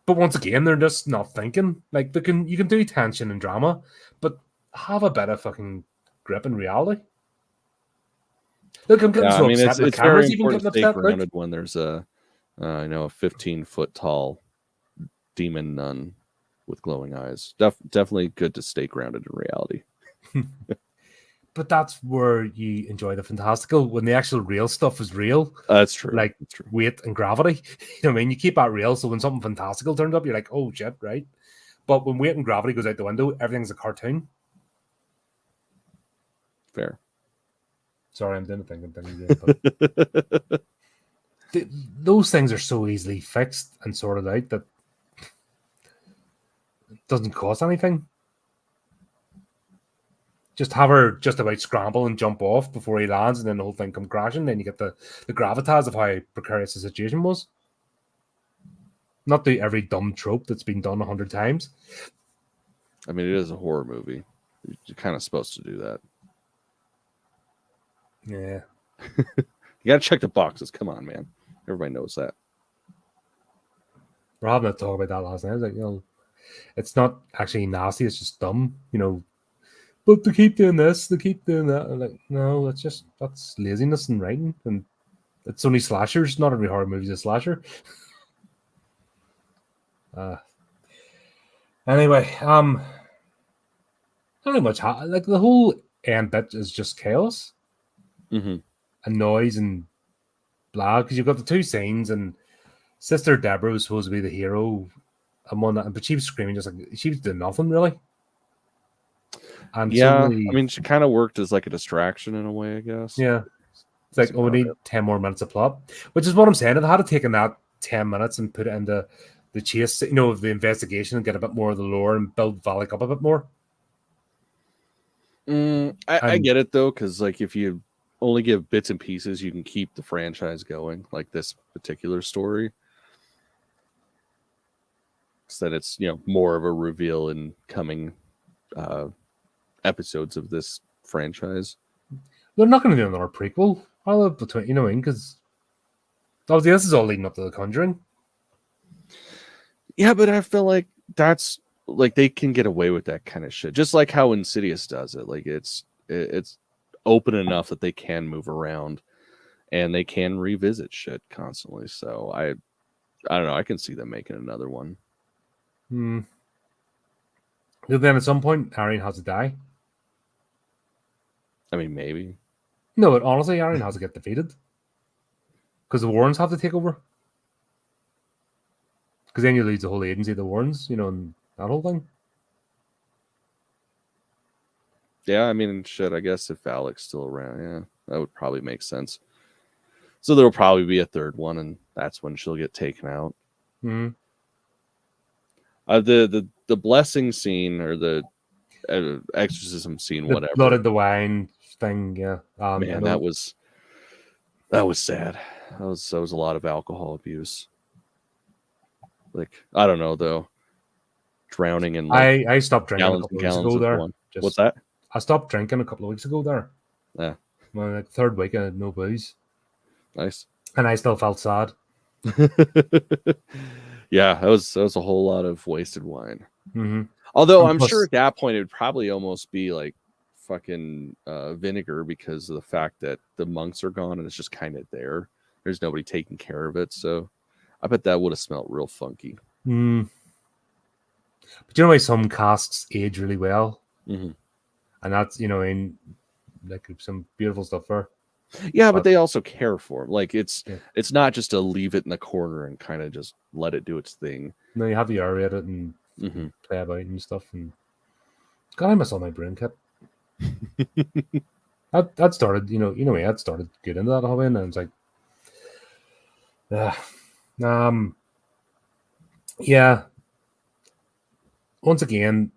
But once again, they're just not thinking. Like you can do tension and drama, but have a bit of fucking grip in reality. Look, I'm getting so upset. It's very important to stay grounded when there's a 15-foot tall demon nun with glowing eyes. Definitely good to stay grounded in reality. But that's where you enjoy the fantastical, when the actual real stuff is real. That's true. Like weight and gravity. You know what I mean? You keep that real, so when something fantastical turns up, you're like, oh shit, right? But when weight and gravity goes out the window, everything's a cartoon. Fair. Sorry, I'm doing a thinking thing again. Those things are so easily fixed and sorted out that it doesn't cost anything. Just have her just about scramble and jump off before he lands, and then the whole thing come crashing. Then you get the gravitas of how precarious the situation was. Not do every dumb trope that's been done 100 times. I mean, it is a horror movie. You're kind of supposed to do that. Yeah. You gotta check the boxes. Come on, man. Everybody knows that. We're having a talk about that last night. I was like, it's not actually nasty. It's just dumb, But they keep doing this, they keep doing that. I'm like, no, that's laziness in writing, and it's only slashers. Not every horror movie is a slasher. Anyway, not really much. Like the whole end bit is just chaos, and noise and blah. Because you've got the two scenes, and Sister Deborah was supposed to be the hero, but she was screaming just like she was doing nothing really. And I mean, she kind of worked as like a distraction in a way, I guess. Yeah. It's like, we need 10 more minutes of plot, which is what I'm saying. If I had taken that 10 minutes and put it into the chase, of the investigation and get a bit more of the lore and build Valak up a bit more. I get it, though, because like if you only give bits and pieces, you can keep the franchise going, like this particular story. So that it's, more of a reveal in coming episodes of this franchise. They're not going to do another prequel, because obviously this is all leading up to The Conjuring. Yeah, but I feel like that's like they can get away with that kind of shit, just like how Insidious does it. Like it's open enough that they can move around and they can revisit shit constantly. So I don't know. I can see them making another one. Then at some point, Arian has to die. I mean, maybe. No, but honestly, Arian has to get defeated. Because the Warrens have to take over. Because then you lose the whole agency of the Warrens, and that whole thing. Yeah, I mean, shit, I guess if Alec's still around, yeah, that would probably make sense. So there'll probably be a third one, and that's when she'll get taken out. Mm-hmm. The blessing scene or the exorcism scene, The whatever. blood of the wine thing, yeah. Man, that was sad. That was a lot of alcohol abuse. Like, I don't know though. Drowning in like I stopped drinking a gallons couple and of weeks gallons ago of there. one. What's that? I stopped drinking a couple of weeks ago there. Yeah. Well, like third week I had no booze. Nice. And I still felt sad. Yeah, that was a whole lot of wasted wine. Mm-hmm. Although I'm sure at that point it would probably almost be like fucking vinegar because of the fact that the monks are gone and it's just kind of there. There's nobody taking care of it, so I bet that would have smelled real funky. Mm. But you know why some casks age really well, and that's in like some beautiful stuff there. Yeah, but they also care for them. Like it's not just to leave it in the corner and kind of just let it do its thing. No, you have to aerate it and play about and stuff. And God, I miss all my brain kit. that started, that started good into that hobby, and it's like, yeah. Once again,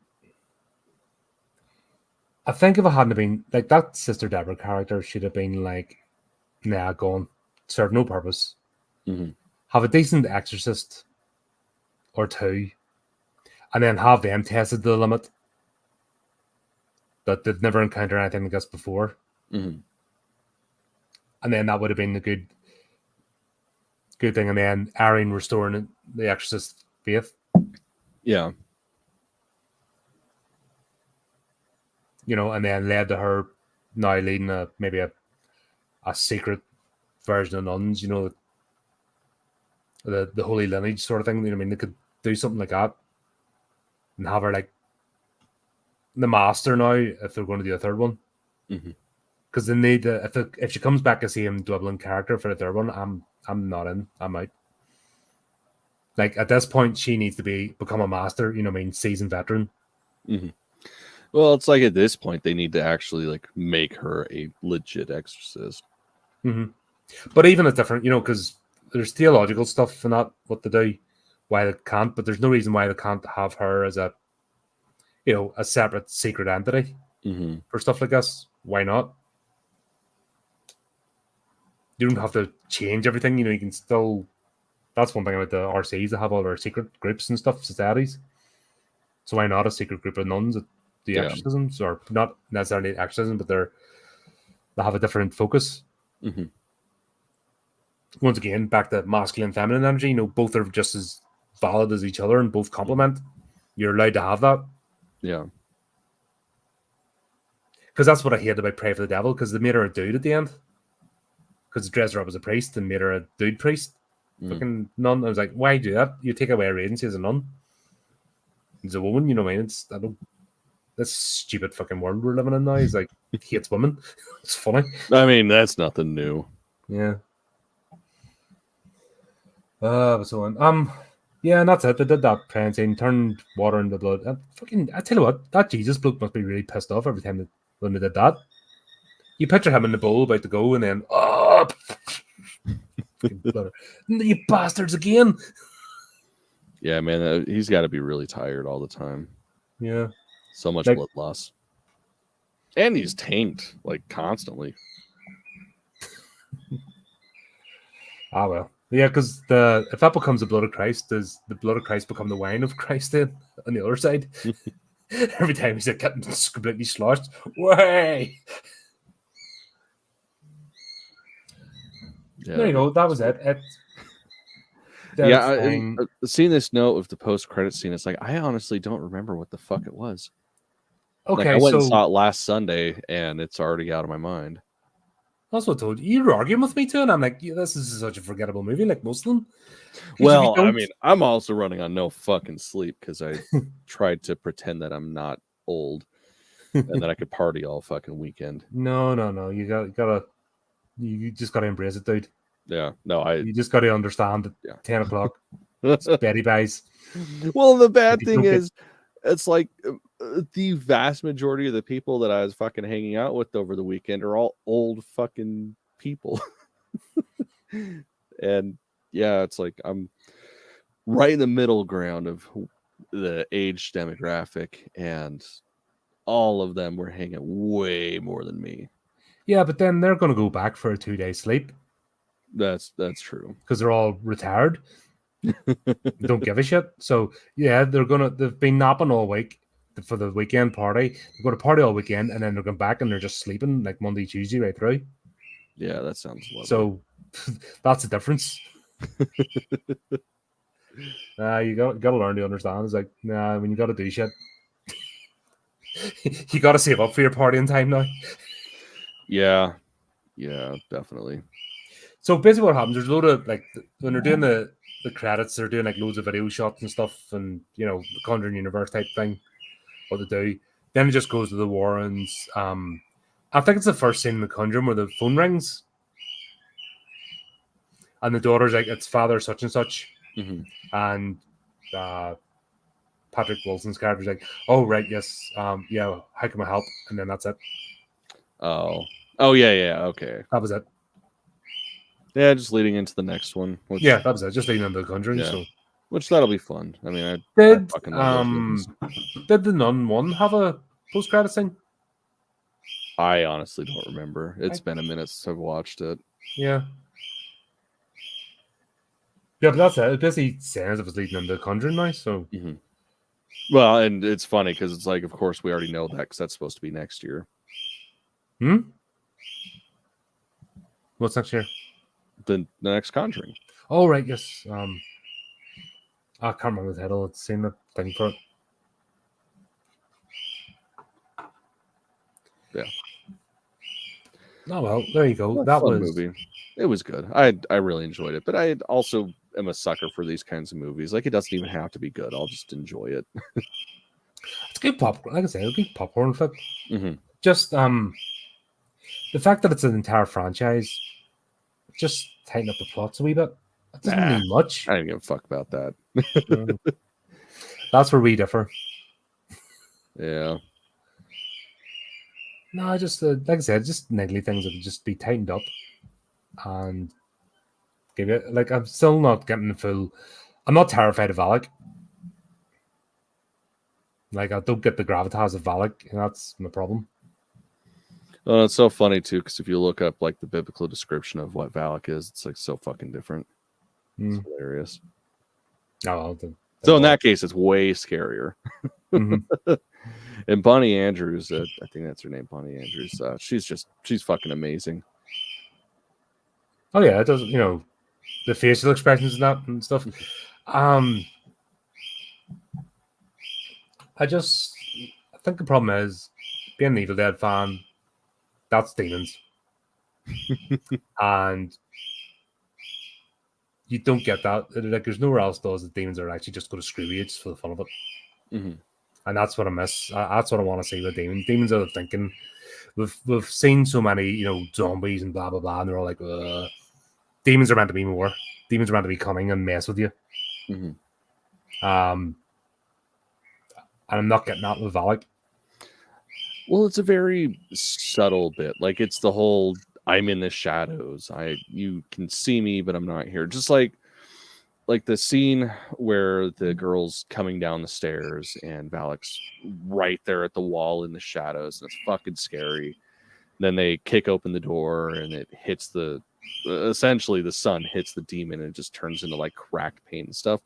I think if it hadn't been like that Sister Deborah character should have been like, nah, gone, serve no purpose. Have a decent exorcist or two, and then have them tested to the limit that they've never encountered anything like this before. And then that would have been the good thing. And then Arian restoring the exorcist faith. Yeah. And then led to her now leading maybe a secret version of nuns, the holy lineage sort of thing. I mean, they could do something like that and have her like the master now if they're going to do a third one. Because they need if she comes back as same Dublin character for the third one, I'm not in. I'm out. Like at this point, she needs to become a master. Seasoned veteran. Well, it's like at this point they need to actually like make her a legit exorcist. But even it's different, because there's theological stuff and that what they do, why they can't. But there's no reason why they can't have her as a, a separate secret entity for stuff like this. Why not? You don't have to change everything. You can still. That's one thing about the RCs. They have all their secret groups and stuff, societies. So why not a secret group of nuns that do exorcisms, or not necessarily exorcism, but they have a different focus. Once again, back to masculine, feminine energy. Both are just as valid as each other and both complement. You're allowed to have that. Yeah. Because that's what I hate about Pray for the Devil, because they made her a dude at the end. Because they dressed her up as a priest and made her a dude priest. Fucking nun. I was like, why do that? You take away her agency as a nun. As a woman, what I mean? It's this stupid fucking world we're living in now. He's like, he hates women. It's funny. I mean, that's nothing new. Yeah. But so on. Yeah, and that's it. They did that praying scene, turned water into blood. I tell you what, that Jesus bloke must be really pissed off every time when they did that. You picture him in the bowl about to go, and then you bastards again. Yeah, man, he's got to be really tired all the time. Yeah, so much blood loss, and he's tanked like constantly. Well, yeah, because if that becomes the blood of Christ, does the blood of Christ become the wine of Christ then on the other side? Every time he's like getting completely sloshed, way. Yeah. There you go. That was it. Seeing this note of the post-credit scene, it's like I honestly don't remember what the fuck it was. Okay, I went and saw it last Sunday, and it's already out of my mind. That's what I told you. You were arguing with me too, and I'm like, yeah, this is such a forgettable movie, like most of them. Well, I mean, I'm also running on no fucking sleep because I tried to pretend that I'm not old and that I could party all fucking weekend. No. You just gotta embrace it, dude. Yeah, no, You just gotta understand at 10 o'clock. It's Betty Bays. Well, the bad thing is, it's like the vast majority of the people that I was fucking hanging out with over the weekend are all old fucking people. And yeah, it's like I'm right in the middle ground of the age demographic, and all of them were hanging way more than me. Yeah, but then they're gonna go back for a 2-day sleep. That's true. Because they're all retired. Don't give a shit. So yeah, they've been napping all week for the weekend party. They're going to party all weekend, and then they're going back and they're just sleeping like Monday, Tuesday, right through. Yeah, that sounds lovely. So that's the difference. You got to learn to understand. It's like, when you got to do shit, you got to save up for your partying time now. Yeah, definitely. So basically, what happens? There's a load of like when they're doing the credits, they're doing like loads of video shots and stuff, and the Conjuring universe type thing. What they do, then it just goes to the Warrens. I think it's the first scene in the Conjuring where the phone rings, and the daughter's like, "It's father such and such," and Patrick Wilson's character's like, "Oh right, yes, yeah, how can I help?" And then that's it. Oh yeah, okay. That was it. Yeah, just leading into the next one. That was it. Just leading into the Conjuring. Yeah. So, which that'll be fun. I mean, I fucking love those movies. Did the Nun 1 have a post-credit scene? I honestly don't remember. It's been a minute since I've watched it. Yeah. Yeah, but that's it. It basically says it was leading into the Conjuring now, so... Well, and it's funny because it's like, of course, we already know that because that's supposed to be next year. What's next year? The next Conjuring. Oh, right, yes. I can't remember the title. It's seen the thing for it. Yeah. Oh, well, there you go. That was... movie. It was good. I really enjoyed it, but I also am a sucker for these kinds of movies. Like, it doesn't even have to be good. I'll just enjoy it. It's good popcorn. Like I said, it's a good popcorn flick. Just the fact that it's an entire franchise, just tighten up the plots a wee bit. That doesn't mean much. I don't give a fuck about that. That's where we differ. Yeah. No, just like I said, just niggly things that would just be tightened up and give it. Like, I'm still not getting the full. I'm not terrified of Valak. Like, I don't get the gravitas of Valak, and that's my problem. Well, it's so funny too, because if you look up like the biblical description of what Valak is, it's like so fucking different. It's hilarious. Oh, so in that case, it's way scarier. And Bonnie Andrews, I think that's her name, Bonnie Andrews. She's fucking amazing. Oh yeah, it does. The facial expressions and that and stuff. I think the problem is being an Evil Dead fan. That's demons, and you don't get that. Like, there's nowhere else does that demons are actually just going to screw you just for the fun of it. And that's what I miss. That's what I want to see with demons. Demons are thinking. We've seen so many, zombies and blah blah blah, and they're all like, demons are meant to be more. Demons are meant to be cunning and mess with you. And I'm not getting that with Valak. Well, it's a very subtle bit. Like, it's the whole I'm in the shadows. You can see me, but I'm not here. Just like the scene where the girl's coming down the stairs and Valak's right there at the wall in the shadows, and it's fucking scary. Then they kick open the door and it hits essentially the sun hits the demon and it just turns into like cracked paint and stuff.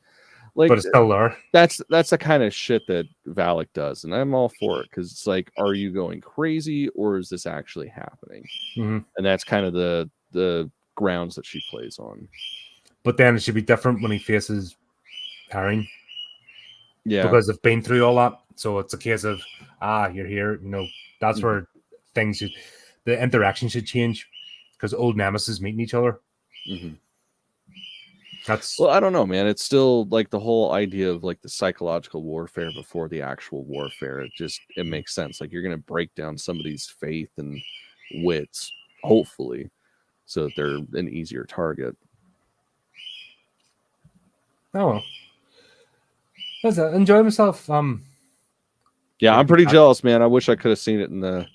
Like, but it's still there. That's the kind of shit that Valak does, and I'm all for it because it's like, are you going crazy or is this actually happening? And that's kind of the grounds that she plays on. But then it should be different when he faces Perrin. Yeah, because they've been through all that. So it's a case of you're here. That's where things the interaction should change. because old nemesis meeting each other. Mm-hmm. That's well, I don't know, man. It's still like the whole idea of like the psychological warfare before the actual warfare. It makes sense. Like you're gonna break down somebody's faith and wits, hopefully, so that they're an easier target. oh well. That's it. Enjoy myself. Yeah, I'm pretty jealous, man. I wish I could have seen it in the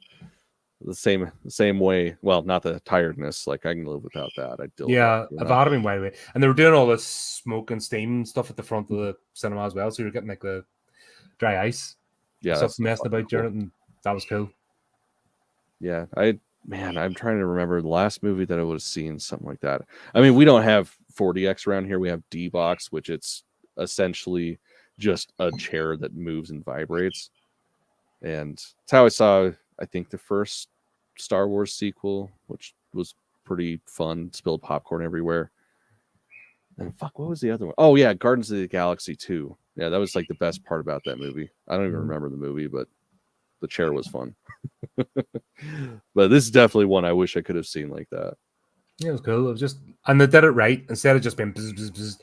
same way. Well, not the tiredness. Like I can live without that. I've had been way away, and they were doing all this smoke and steam stuff at the front of the cinema as well. So you're getting like the dry ice, stuff messing about during it, and that was cool. Yeah, I'm trying to remember the last movie that I would have seen something like that. I mean, we don't have 4DX around here. We have D-Box, which it's essentially just a chair that moves and vibrates. And it's how I saw, I think, the first Star Wars sequel, which was pretty fun. Spilled popcorn everywhere. And fuck, what was the other one? Oh yeah, Guardians of the Galaxy 2. Yeah, that was like the best part about that movie. I don't even remember the movie, but the chair was fun. But this is definitely one I wish I could have seen like that. Yeah, it was cool. It was just, and they did it right instead of just being, bzz, bzz, bzz,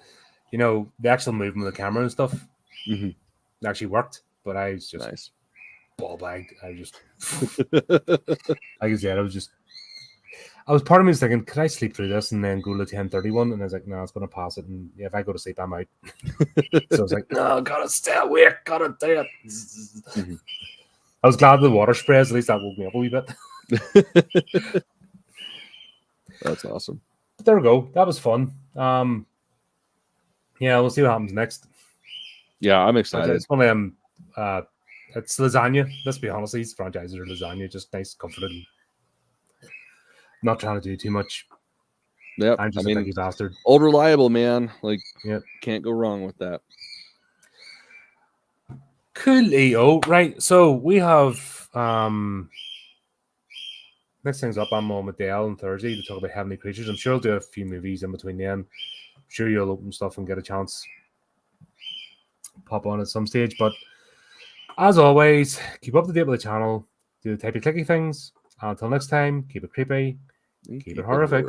you know, the actual movement of the camera and stuff actually worked. But I was just nice. Ball bagged. I just, like I said, I was part of me was thinking, could I sleep through this and then go to 10:31? And I was like, no, it's going to pass it. And yeah, if I go to sleep, I'm out. So I was like, no, gotta stay awake, gotta do it. I was glad the water sprays, at least that woke me up a wee bit. That's awesome. But there we go. That was fun. Yeah, we'll see what happens next. Yeah, I'm excited. It's one of them. It's lasagna. Let's be honest, these franchises are lasagna, just nice, comforting. Not trying to do too much. Yep. I'm just a picky bastard. Old reliable, man. Like, yep. Can't go wrong with that. Coolio. Right. So we have next thing's up. I'm on with Dale on Thursday to talk about Heavenly Creatures. I'm sure I'll do a few movies in between them. I'm sure you'll open stuff and get a chance to pop on at some stage. But as always, keep up to date with the channel. Do the typey clicky things. Until next time, keep it creepy. Keep it horrific.